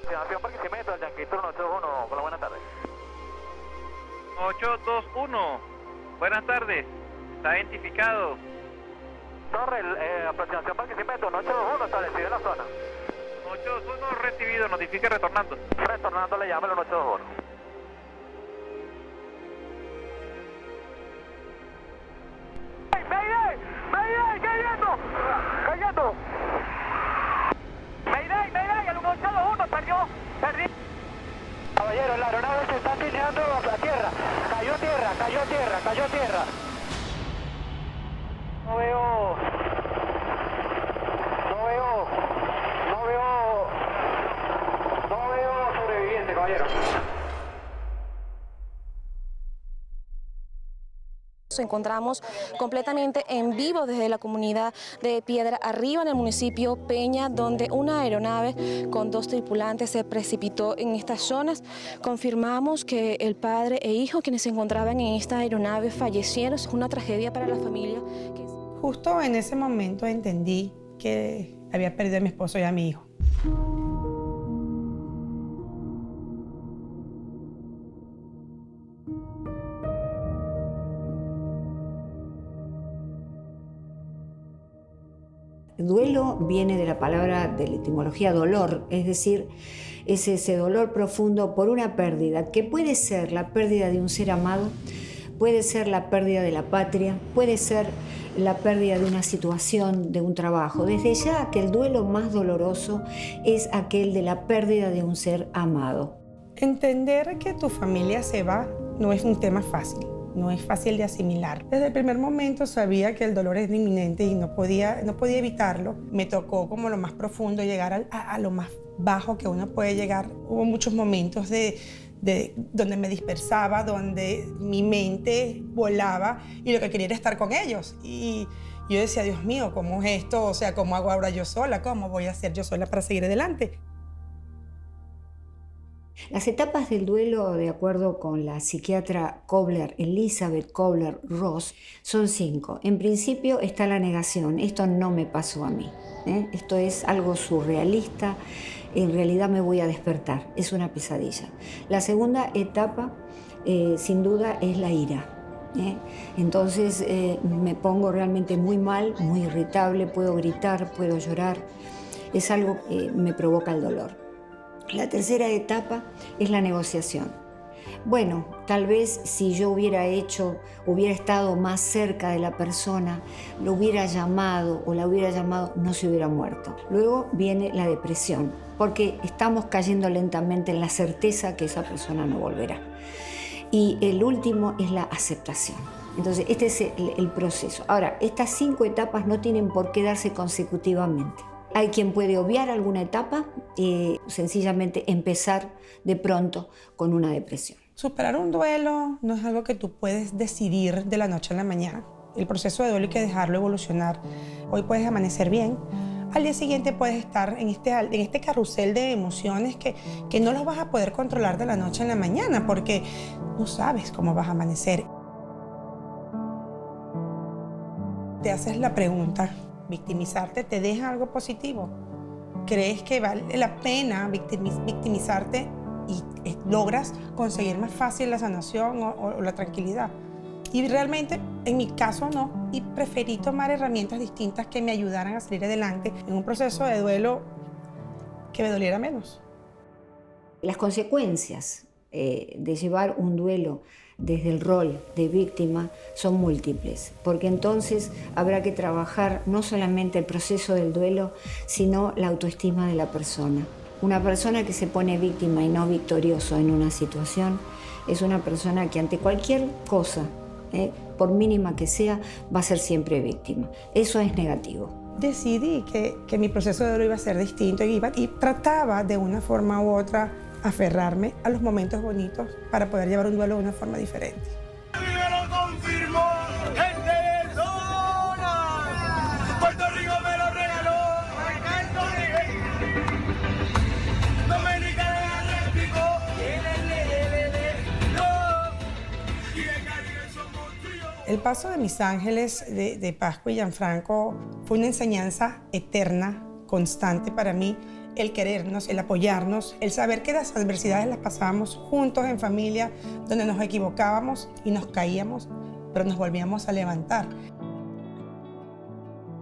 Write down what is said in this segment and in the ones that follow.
Aproximación Barquisimeto, el Yankee Turno 821, hola, buenas tardes. 821, buenas tardes, está identificado. Torre, aproximación Barquisimeto, 821, establecido en la zona. 821 recibido, notifique retornando. Retornando, le llama el 821. ¡Mayday! ¡Mayday! ¡Cayendo! ¡Cayendo! ¡Mayday! ¡Mayday! El 181 perdió. Caballero, la aeronave se está tirando a tierra. Cayó tierra, cayó tierra, cayó tierra. No veo sobreviviente, caballero. Nos encontramos completamente en vivo desde la comunidad de Piedra Arriba, en el municipio Peña, donde una aeronave con 2 tripulantes se precipitó en estas zonas. Confirmamos que el padre e hijo, quienes se encontraban en esta aeronave, fallecieron. Es una tragedia para la familia. Justo en ese momento entendí que había perdido a mi esposo y a mi hijo. Duelo viene de la palabra, de la etimología dolor, es decir, es ese dolor profundo por una pérdida, que puede ser la pérdida de un ser amado, puede ser la pérdida de la patria, puede ser la pérdida de una situación, de un trabajo. Desde ya que el duelo más doloroso es aquel de la pérdida de un ser amado. Entender que tu familia se va no es un tema fácil. No es fácil de asimilar. Desde el primer momento sabía que el dolor es inminente y no podía evitarlo. Me tocó como lo más profundo, llegar a lo más bajo que uno puede llegar. Hubo muchos momentos donde me dispersaba, donde mi mente volaba y lo que quería era estar con ellos. Y yo decía, Dios mío, ¿cómo es esto? O sea, ¿cómo hago ahora yo sola? ¿Cómo voy a hacer yo sola para seguir adelante? Las etapas del duelo, de acuerdo con la psiquiatra Elizabeth Kubler-Ross, son 5. En principio está la negación, esto no me pasó a mí, esto es algo surrealista, en realidad me voy a despertar, es una pesadilla. La segunda etapa, sin duda, es la ira. Entonces me pongo realmente muy mal, muy irritable, puedo gritar, puedo llorar, es algo que me provoca el dolor. La tercera etapa es la negociación. Bueno, tal vez si yo hubiera estado más cerca de la persona, lo hubiera llamado o la hubiera llamado, no se hubiera muerto. Luego viene la depresión, porque estamos cayendo lentamente en la certeza que esa persona no volverá. Y el último es la aceptación. Entonces, este es el proceso. Ahora, estas 5 etapas no tienen por qué darse consecutivamente. Hay quien puede obviar alguna etapa y sencillamente empezar de pronto con una depresión. Superar un duelo no es algo que tú puedes decidir de la noche a la mañana. El proceso de duelo hay que dejarlo evolucionar. Hoy puedes amanecer bien, al día siguiente puedes estar en este carrusel de emociones que no los vas a poder controlar de la noche a la mañana porque no sabes cómo vas a amanecer. Te haces la pregunta, ¿victimizarte te deja algo positivo? ¿Crees que vale la pena victimizarte y logras conseguir más fácil la sanación o la tranquilidad? Y realmente, en mi caso, no. Y preferí tomar herramientas distintas que me ayudaran a salir adelante en un proceso de duelo que me doliera menos. Las consecuencias de llevar un duelo desde el rol de víctima son múltiples, porque entonces habrá que trabajar no solamente el proceso del duelo, sino la autoestima de la persona. Una persona que se pone víctima y no victorioso en una situación es una persona que ante cualquier cosa, por mínima que sea, va a ser siempre víctima. Eso es negativo. Decidí que mi proceso de duelo iba a ser distinto y trataba de una forma u otra aferrarme a los momentos bonitos para poder llevar un duelo de una forma diferente. Me lo confirmó, gente de zona. Puerto Rico me lo regaló. Dominicana me replicó. El paso de mis ángeles de Pascua y Gianfranco fue una enseñanza eterna, constante para mí, el querernos, el apoyarnos, el saber que las adversidades las pasábamos juntos en familia, donde nos equivocábamos y nos caíamos, pero nos volvíamos a levantar.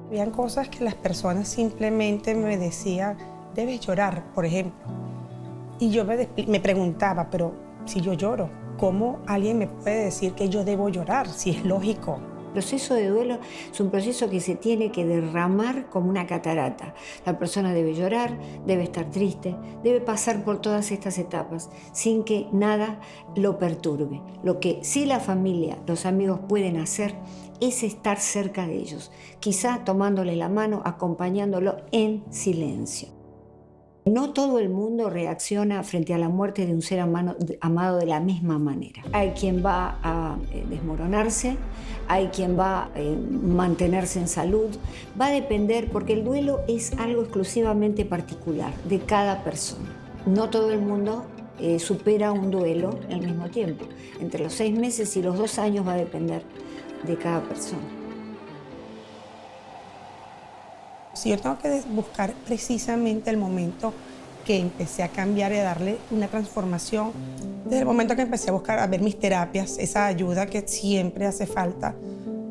Habían cosas que las personas simplemente me decían, debes llorar, por ejemplo. Y yo me preguntaba, pero si yo lloro, ¿cómo alguien me puede decir que yo debo llorar, si es lógico? El proceso de duelo es un proceso que se tiene que derramar como una catarata. La persona debe llorar, debe estar triste, debe pasar por todas estas etapas sin que nada lo perturbe. Lo que sí la familia, los amigos pueden hacer es estar cerca de ellos, quizá tomándole la mano, acompañándolo en silencio. No todo el mundo reacciona frente a la muerte de un ser amado de la misma manera. Hay quien va a desmoronarse, hay quien va a mantenerse en salud. Va a depender, porque el duelo es algo exclusivamente particular de cada persona. No todo el mundo supera un duelo al mismo tiempo. Entre los 6 meses y los 2 años va a depender de cada persona. Si yo tengo que buscar precisamente el momento que empecé a cambiar y a darle una transformación, desde el momento que empecé a buscar, a ver mis terapias, esa ayuda que siempre hace falta,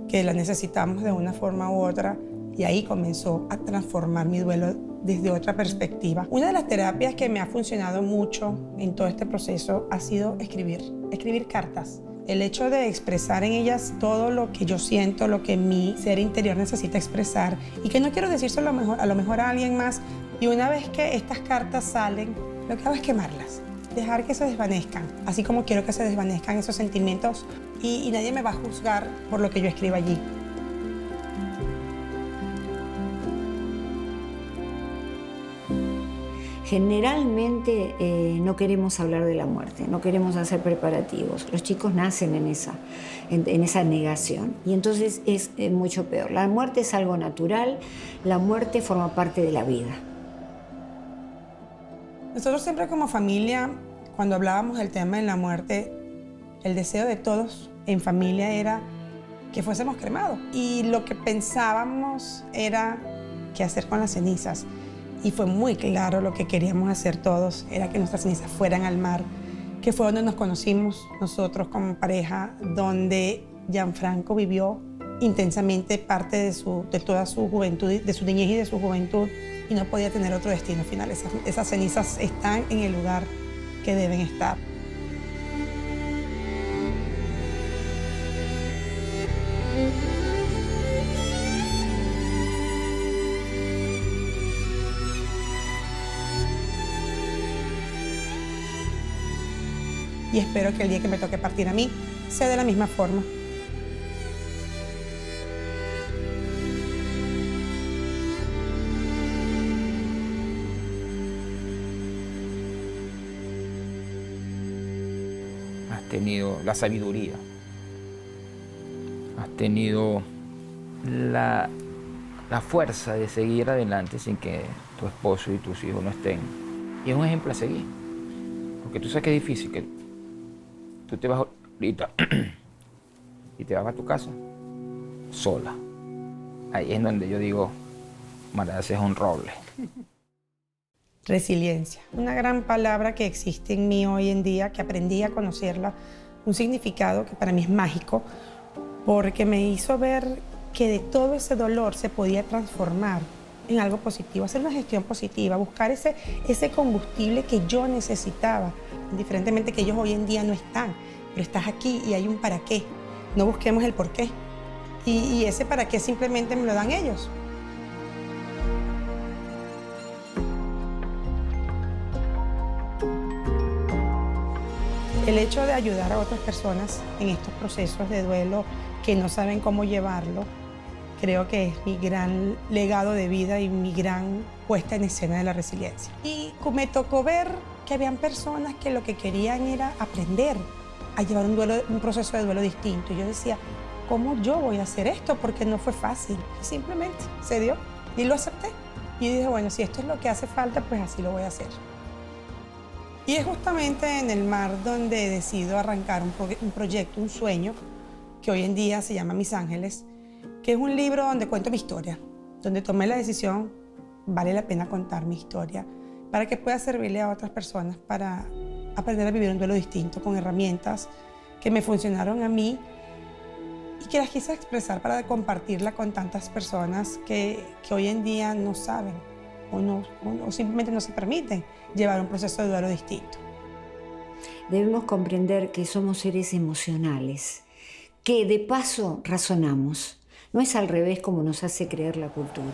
que la necesitamos de una forma u otra, y ahí comenzó a transformar mi duelo desde otra perspectiva. Una de las terapias que me ha funcionado mucho en todo este proceso ha sido escribir cartas. El hecho de expresar en ellas todo lo que yo siento, lo que mi ser interior necesita expresar y que no quiero decírselo a lo mejor a alguien más. Y una vez que estas cartas salen, lo que hago es quemarlas, dejar que se desvanezcan, así como quiero que se desvanezcan esos sentimientos y nadie me va a juzgar por lo que yo escriba allí. Generalmente no queremos hablar de la muerte, no queremos hacer preparativos. Los chicos nacen en esa negación y entonces es mucho peor. La muerte es algo natural, la muerte forma parte de la vida. Nosotros siempre como familia, cuando hablábamos del tema de la muerte, el deseo de todos en familia era que fuésemos cremados. Y lo que pensábamos era qué hacer con las cenizas. Y fue muy claro lo que queríamos hacer todos, era que nuestras cenizas fueran al mar, que fue donde nos conocimos nosotros como pareja, donde Gianfranco vivió intensamente parte de toda su juventud, de su niñez y de su juventud, y no podía tener otro destino final. Esas cenizas están en el lugar que deben estar. Y espero que el día que me toque partir a mí sea de la misma forma. Has tenido la sabiduría, has tenido la fuerza de seguir adelante sin que tu esposo y tus hijos no estén. Y es un ejemplo a seguir, porque tú sabes que es difícil que tú te vas ahorita y te vas a tu casa sola. Ahí es donde yo digo, Maradas es un roble. Resiliencia, una gran palabra que existe en mí hoy en día, que aprendí a conocerla, un significado que para mí es mágico, porque me hizo ver que de todo ese dolor se podía transformar en algo positivo, hacer una gestión positiva, buscar ese combustible que yo necesitaba, indiferentemente que ellos hoy en día no están, pero estás aquí y hay un para qué. No busquemos el por qué. Y ese para qué simplemente me lo dan ellos. El hecho de ayudar a otras personas en estos procesos de duelo que no saben cómo llevarlo, creo que es mi gran legado de vida y mi gran puesta en escena de la resiliencia. Y me tocó ver que habían personas que lo que querían era aprender a llevar un proceso de duelo distinto. Y yo decía, ¿cómo yo voy a hacer esto? Porque no fue fácil. Y simplemente se dio y lo acepté. Y dije, bueno, si esto es lo que hace falta, pues así lo voy a hacer. Y es justamente en el mar donde decido arrancar un proyecto, un sueño, que hoy en día se llama Mis Ángeles, que es un libro donde cuento mi historia, donde tomé la decisión, vale la pena contar mi historia, para que pueda servirle a otras personas para aprender a vivir un duelo distinto con herramientas que me funcionaron a mí y que las quise expresar para compartirla con tantas personas que hoy en día no saben o simplemente no se permiten llevar un proceso de duelo distinto. Debemos comprender que somos seres emocionales, que de paso razonamos. No es al revés como nos hace creer la cultura.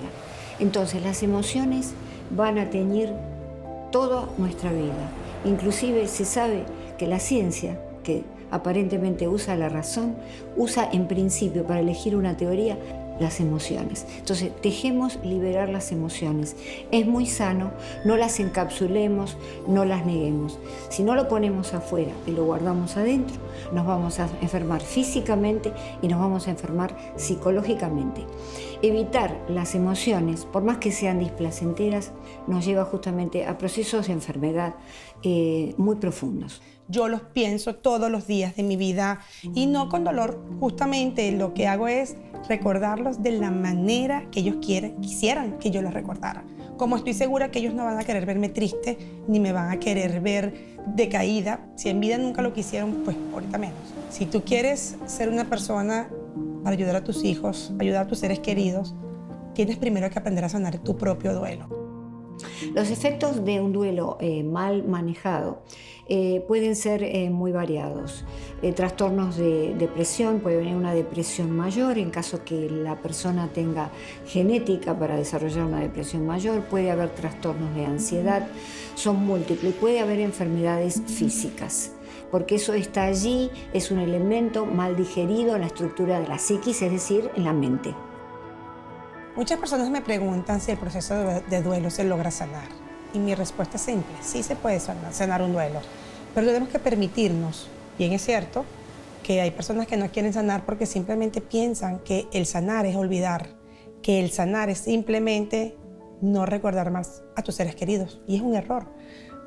Entonces las emociones van a teñir toda nuestra vida. Inclusive se sabe que la ciencia, que aparentemente usa la razón, usa en principio para elegir una teoría las emociones. Entonces, dejemos liberar las emociones. Es muy sano, no las encapsulemos, no las neguemos. Si no lo ponemos afuera y lo guardamos adentro, nos vamos a enfermar físicamente y nos vamos a enfermar psicológicamente. Evitar las emociones, por más que sean displacenteras, nos lleva justamente a procesos de enfermedad muy profundos. Yo los pienso todos los días de mi vida y no con dolor. Justamente lo que hago es recordarlos de la manera que ellos quisieran que yo los recordara. Como estoy segura que ellos no van a querer verme triste ni me van a querer ver decaída. Si en vida nunca lo quisieron, pues ahorita menos. Si tú quieres ser una persona para ayudar a tus hijos, ayudar a tus seres queridos, tienes primero que aprender a sanar tu propio duelo. Los efectos de un duelo mal manejado pueden ser muy variados. Trastornos de depresión, puede venir una depresión mayor en caso que la persona tenga genética para desarrollar una depresión mayor, puede haber trastornos de ansiedad, son múltiples, puede haber enfermedades físicas, porque eso está allí, es un elemento mal digerido en la estructura de la psiquis, es decir, en la mente. Muchas personas me preguntan si el proceso de duelo se logra sanar. Y mi respuesta es simple, sí se puede sanar un duelo, pero tenemos que permitirnos. Bien es cierto que hay personas que no quieren sanar porque simplemente piensan que el sanar es olvidar, que el sanar es simplemente no recordar más a tus seres queridos. Y es un error,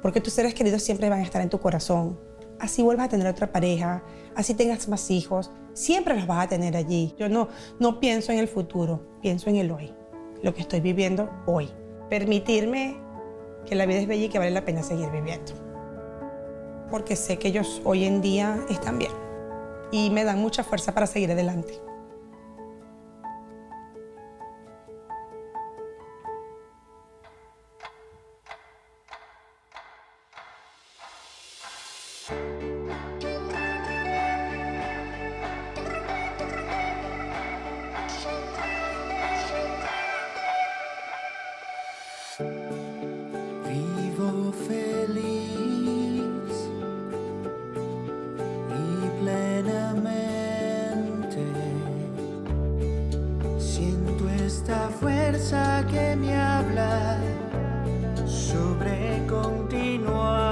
porque tus seres queridos siempre van a estar en tu corazón. Así vuelvas a tener otra pareja, así tengas más hijos, siempre los vas a tener allí. Yo no pienso en el futuro, pienso en el hoy, lo que estoy viviendo hoy. Permitirme que la vida es bella y que vale la pena seguir viviendo. Porque sé que ellos hoy en día están bien y me dan mucha fuerza para seguir adelante. Vivo feliz y plenamente. Siento esta fuerza que me habla sobre continuar.